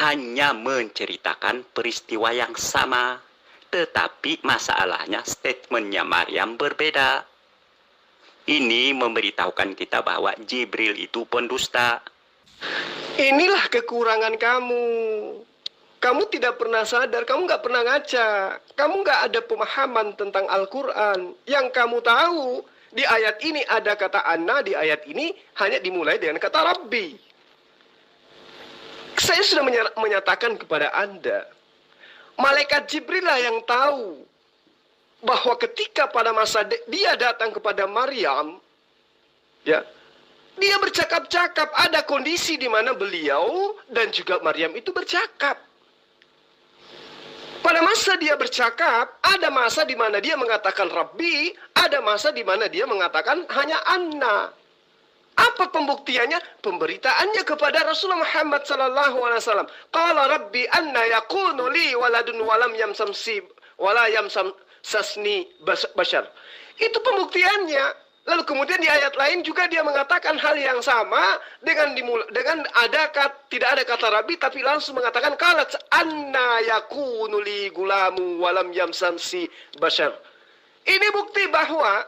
hanya menceritakan peristiwa yang sama. Tetapi masalahnya statementnya Maryam berbeda. Ini memberitahukan kita bahwa Jibril itu pendusta. Inilah kekurangan kamu. Kamu tidak pernah sadar, kamu nggak pernah ngaca. Kamu nggak ada pemahaman tentang Al-Quran. Yang kamu tahu, di ayat ini ada kata Anna, di ayat ini hanya dimulai dengan kata Rabbi. Saya sudah menyatakan kepada Anda, malaikat Jibril lah yang tahu bahwa ketika pada masa dia datang kepada Maryam, ya, dia bercakap-cakap, ada kondisi di mana beliau dan juga Maryam itu bercakap. Pada masa dia bercakap, ada masa di mana dia mengatakan Rabbi, ada masa di mana dia mengatakan hanya Anna. Apa pembuktiannya? Pemberitaannya kepada Rasulullah Muhammad sallallahu alaihi wasallam. Qala Rabbi anna yakunu li waladun walam yamsamsi wala yamsasni bashar. Itu pembuktiannya. Lalu kemudian di ayat lain juga dia mengatakan hal yang sama dengan tidak ada kata Rabbi tapi langsung mengatakan qalat anna yakunu li gulamu walam yamsamsi bashar. Ini bukti bahwa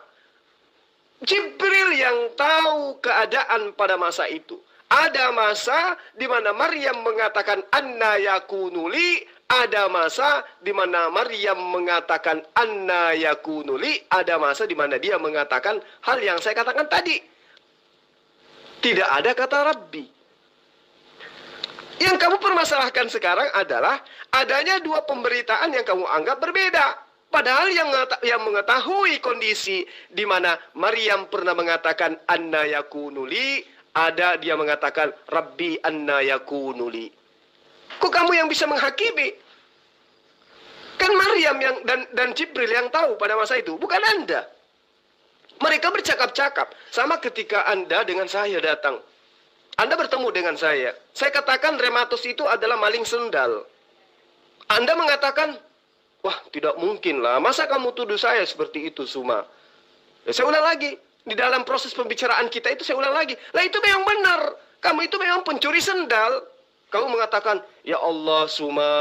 Jibril yang tahu keadaan pada masa itu. Ada masa di mana Maryam mengatakan anna yakunu li, ada masa di mana Maryam mengatakan anna yakunu li, ada masa di mana dia mengatakan hal yang saya katakan tadi. Tidak ada kata Rabbi. Yang kamu permasalahkan sekarang adalah adanya dua pemberitaan yang kamu anggap berbeda. Padahal yang mengetahui kondisi di mana Maryam pernah mengatakan anna yakunu li, ada dia mengatakan Rabbi anna yakunu li. Kok kamu yang bisa menghakimi? Kan Maryam dan Jibril yang tahu pada masa itu, bukan Anda. Mereka bercakap-cakap. Sama ketika Anda dengan saya datang. Anda bertemu dengan saya. Saya katakan rematos itu adalah maling sendal. Anda mengatakan, wah, tidak mungkin lah. Masa kamu tuduh saya seperti itu, Suma? Ya, saya ulang lagi. Di dalam proses pembicaraan kita itu saya ulang lagi. Lah itu memang benar. Kamu itu memang pencuri sendal. Kamu mengatakan, ya Allah, Suma,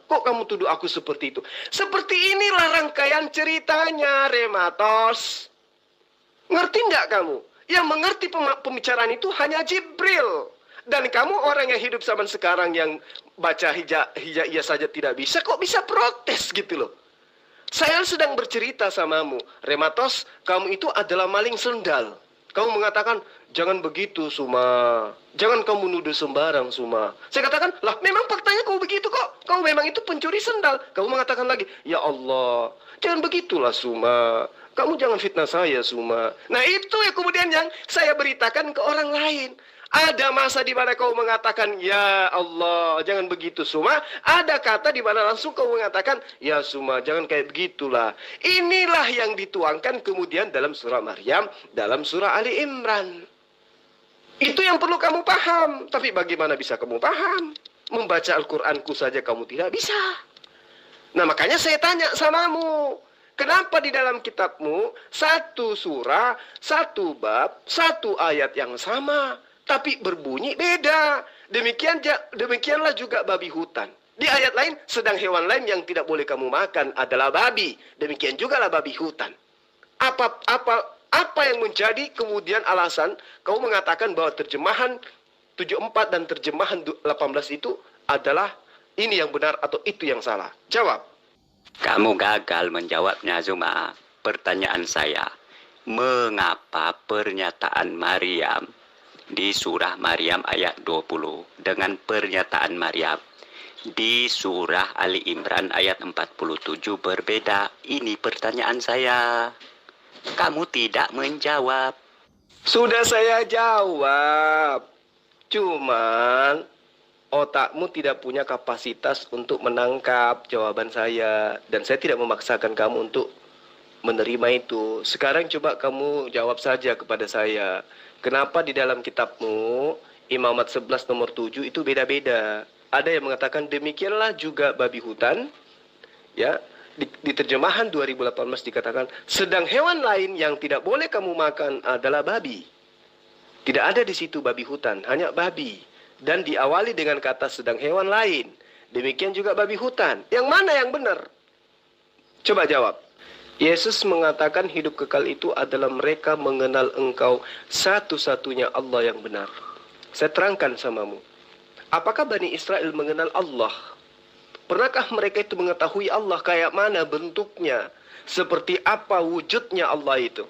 kok kamu tuduh aku seperti itu? Seperti inilah rangkaian ceritanya, Rematos. Ngerti nggak kamu? Yang mengerti pembicaraan itu hanya Jibril. Dan kamu orang yang hidup zaman sekarang yang baca hijaiyah saja tidak bisa, kok bisa protes gitu loh. Saya sedang bercerita samamu, Rematos, kamu itu adalah maling sendal. Kamu mengatakan, jangan begitu, Suma. Jangan kamu nuduh sembarang, Suma. Saya katakan, lah memang faktanya kamu begitu kok. Kamu memang itu pencuri sendal. Kamu mengatakan lagi, ya Allah, jangan begitulah, Suma. Kamu jangan fitnah saya, Suma. Nah itu ya kemudian yang saya beritakan ke orang lain. Ada masa di mana kau mengatakan, ya Allah, jangan begitu, Suma. Ada kata di mana langsung kau mengatakan, ya Suma, jangan kayak begitulah. Inilah yang dituangkan kemudian dalam surah Maryam, dalam surah Ali Imran. Itu yang perlu kamu paham. Tapi bagaimana bisa kamu paham? Membaca Al-Quranku saja kamu tidak bisa. Nah makanya saya tanya samamu. Kenapa di dalam kitabmu satu surah, satu bab, satu ayat yang sama, tapi berbunyi beda. Demikianlah juga babi hutan. Di ayat lain, sedang hewan lain yang tidak boleh kamu makan adalah babi. Demikian juga lah babi hutan. Apa yang menjadi kemudian alasan kau mengatakan bahwa terjemahan 74 dan terjemahan 18 itu adalah ini yang benar atau itu yang salah? Jawab. Kamu gagal menjawabnya, Zuma. Pertanyaan saya, mengapa pernyataan Maryam di surah Maryam ayat 20 dengan pernyataan Maryam di surah Ali Imran ayat 47 berbeda? Ini pertanyaan saya. Kamu tidak menjawab. Sudah saya jawab. Cuman otakmu tidak punya kapasitas untuk menangkap jawaban saya. Dan saya tidak memaksakan kamu untuk menerima itu. Sekarang coba kamu jawab saja kepada saya. Kenapa di dalam kitabmu Imamat 11 nomor 7 itu beda-beda? Ada yang mengatakan demikianlah juga babi hutan. Ya, di terjemahan 2018 dikatakan sedang hewan lain yang tidak boleh kamu makan adalah babi. Tidak ada di situ babi hutan, hanya babi. Dan diawali dengan kata sedang hewan lain. Demikian juga babi hutan. Yang mana yang benar? Coba jawab. Yesus mengatakan hidup kekal itu adalah mereka mengenal engkau satu-satunya Allah yang benar. Saya terangkan samamu. Apakah Bani Israel mengenal Allah? Pernahkah mereka itu mengetahui Allah kayak mana bentuknya? Seperti apa wujudnya Allah itu?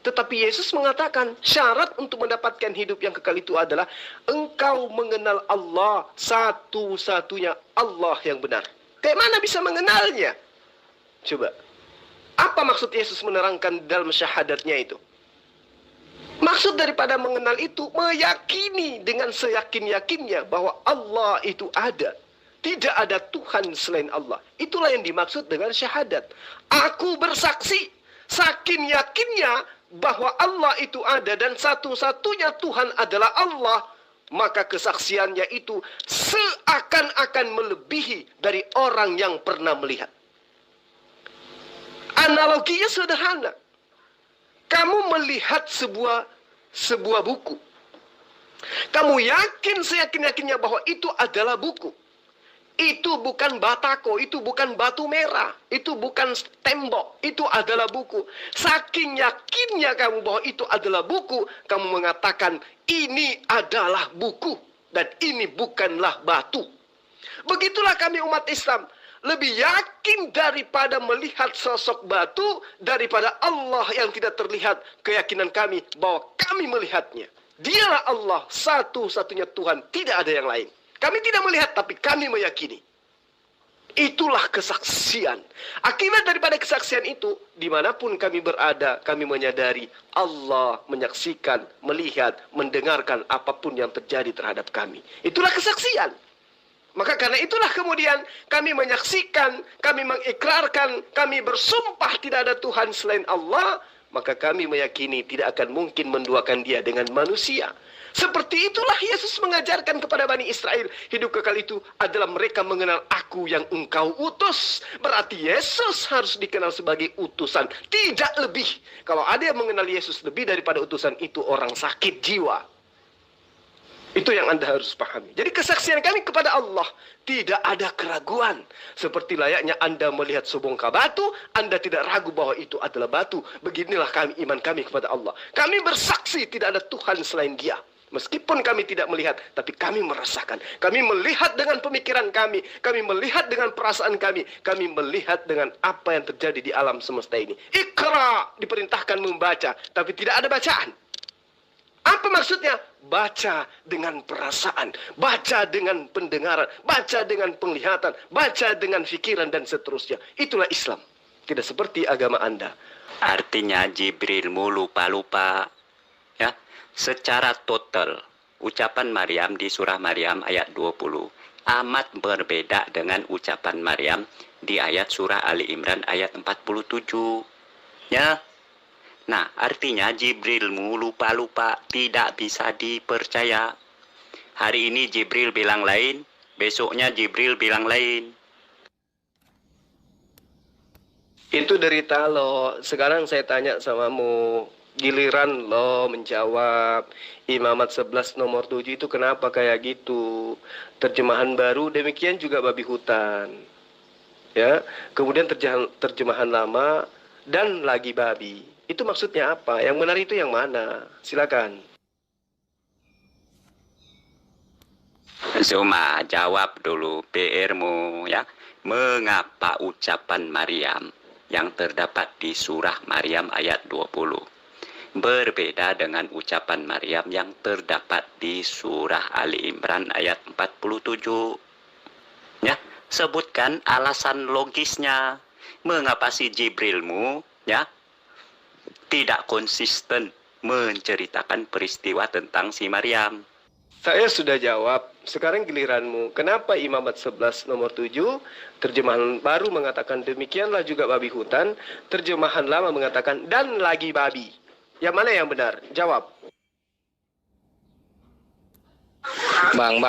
Tetapi Yesus mengatakan syarat untuk mendapatkan hidup yang kekal itu adalah engkau mengenal Allah satu-satunya Allah yang benar. Kayak mana bisa mengenalnya? Coba. Apa maksud Yesus menerangkan dalam syahadatnya itu? Maksud daripada mengenal itu meyakini dengan seyakin-yakinnya bahwa Allah itu ada. Tidak ada Tuhan selain Allah. Itulah yang dimaksud dengan syahadat. Aku bersaksi saking yakinnya bahwa Allah itu ada dan satu-satunya Tuhan adalah Allah. Maka kesaksiannya itu seakan-akan melebihi dari orang yang pernah melihat. Analoginya sederhana. Kamu melihat sebuah buku. Kamu yakin seyakin-yakinnya bahwa itu adalah buku. Itu bukan batako, itu bukan batu merah, itu bukan tembok, itu adalah buku. Saking yakinnya kamu bahwa itu adalah buku, kamu mengatakan ini adalah buku dan ini bukanlah batu. Begitulah kami umat Islam. Lebih yakin daripada melihat sosok batu daripada Allah yang tidak terlihat. Keyakinan kami bahwa kami melihatnya. Dialah Allah satu-satunya Tuhan, tidak ada yang lain. Kami tidak melihat tapi kami meyakini. Itulah kesaksian. Akibat daripada kesaksian itu, dimanapun kami berada, kami menyadari Allah menyaksikan, melihat, mendengarkan apapun yang terjadi terhadap kami. Itulah kesaksian. Maka karena itulah kemudian kami menyaksikan, kami mengikrarkan, kami bersumpah tidak ada Tuhan selain Allah. Maka kami meyakini tidak akan mungkin menduakan dia dengan manusia. Seperti itulah Yesus mengajarkan kepada Bani Israel. Hidup kekal itu adalah mereka mengenal aku yang engkau utus. Berarti Yesus harus dikenal sebagai utusan. Tidak lebih. Kalau ada yang mengenal Yesus lebih daripada utusan itu orang sakit jiwa. Itu yang Anda harus pahami. Jadi kesaksian kami kepada Allah tidak ada keraguan. Seperti layaknya Anda melihat sebongkah batu, Anda tidak ragu bahwa itu adalah batu. Beginilah iman kami kepada Allah. Kami bersaksi tidak ada Tuhan selain Dia. Meskipun kami tidak melihat, tapi kami merasakan. Kami melihat dengan pemikiran kami. Kami melihat dengan perasaan kami. Kami melihat dengan apa yang terjadi di alam semesta ini. Iqra, diperintahkan membaca, tapi tidak ada bacaan. Apa maksudnya? Baca dengan perasaan, baca dengan pendengaran, baca dengan penglihatan, baca dengan fikiran dan seterusnya. Itulah Islam. Tidak seperti agama Anda. Artinya Jibrilmu lupa-lupa. Ya, secara total ucapan Maryam di surah Maryam ayat 20 amat berbeda dengan ucapan Maryam di ayat surah Ali Imran ayat 47. Ya. Nah, artinya Jibrilmu lupa-lupa, tidak bisa dipercaya. Hari ini Jibril bilang lain, besoknya Jibril bilang lain. Itu derita lo. Sekarang saya tanya samamu, Giliran lo menjawab Imamat 11 nomor 7 itu kenapa kayak gitu. Terjemahan baru demikian juga babi hutan. Ya, kemudian terjemahan lama dan lagi babi. Itu maksudnya apa? Yang benar itu yang mana? Silakan. Zuma, jawab dulu PR-mu ya. Mengapa ucapan Maryam yang terdapat di surah Maryam ayat 20 berbeda dengan ucapan Maryam yang terdapat di surah Ali Imran ayat 47? Ya, sebutkan alasan logisnya. Mengapa si Jibrilmu ya tidak konsisten menceritakan peristiwa tentang si Maryam? Saya sudah jawab. Sekarang giliranmu. Kenapa Imamat 11 nomor 7 terjemahan baru mengatakan demikianlah juga babi hutan, terjemahan lama mengatakan dan lagi babi. Yang mana yang benar? Jawab. Bang,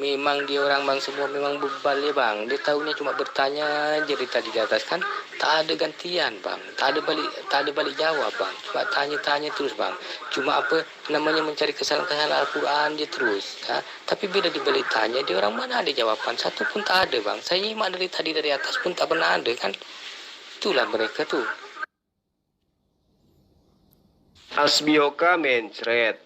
memang dia orang bang semua memang bebal ya bang. Dia tahunya cuma bertanya aja dari tadi di atas kan, tak ada gantian bang, tak ada balik jawab bang. Cuma tanya terus bang. Cuma apa namanya mencari kesalahan-kesalahan Al-Quran dia terus. Ha? Tapi bila dibalik tanya dia orang mana ada jawaban satu pun tak ada bang. Saya nyimak dari tadi dari atas pun tak pernah ada kan. Itulah mereka tuh. Asbioka mencret.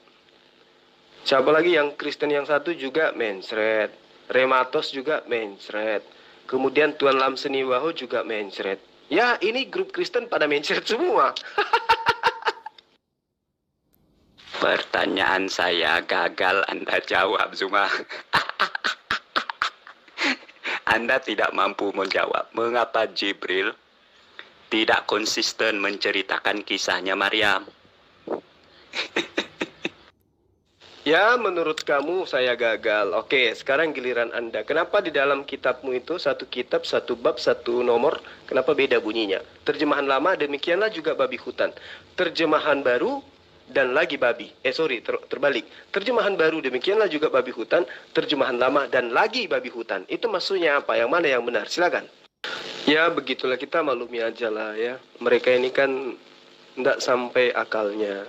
Siapa lagi yang Kristen yang satu juga mencret. Rematos juga mencret. Kemudian Tuan Lam Seniwaho juga mencret. Ya, ini grup Kristen pada mencret semua. Pertanyaan saya gagal Anda jawab, Zuma. Anda tidak mampu menjawab mengapa Jibril tidak konsisten menceritakan kisahnya Maryam. Ya, menurut kamu saya gagal. Oke, sekarang giliran Anda. Kenapa di dalam kitabmu itu satu kitab, satu bab, satu nomor, kenapa beda bunyinya? Terjemahan lama demikianlah juga babi hutan. Terjemahan baru dan lagi babi. Terbalik. Terjemahan baru demikianlah juga babi hutan, terjemahan lama dan lagi babi hutan. Itu maksudnya apa? Yang mana yang benar? Silakan. Ya, begitulah kita maklumi aja lah ya. Mereka ini kan tidak sampai akalnya.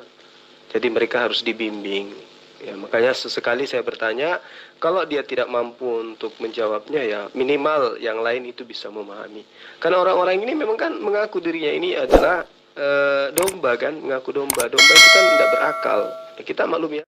Jadi mereka harus dibimbing. Ya, makanya sesekali saya bertanya, kalau dia tidak mampu untuk menjawabnya ya minimal yang lain itu bisa memahami. Karena orang-orang ini memang kan mengaku dirinya ini adalah domba kan, mengaku domba. Domba itu kan tidak berakal. Ya, kita maklum ya.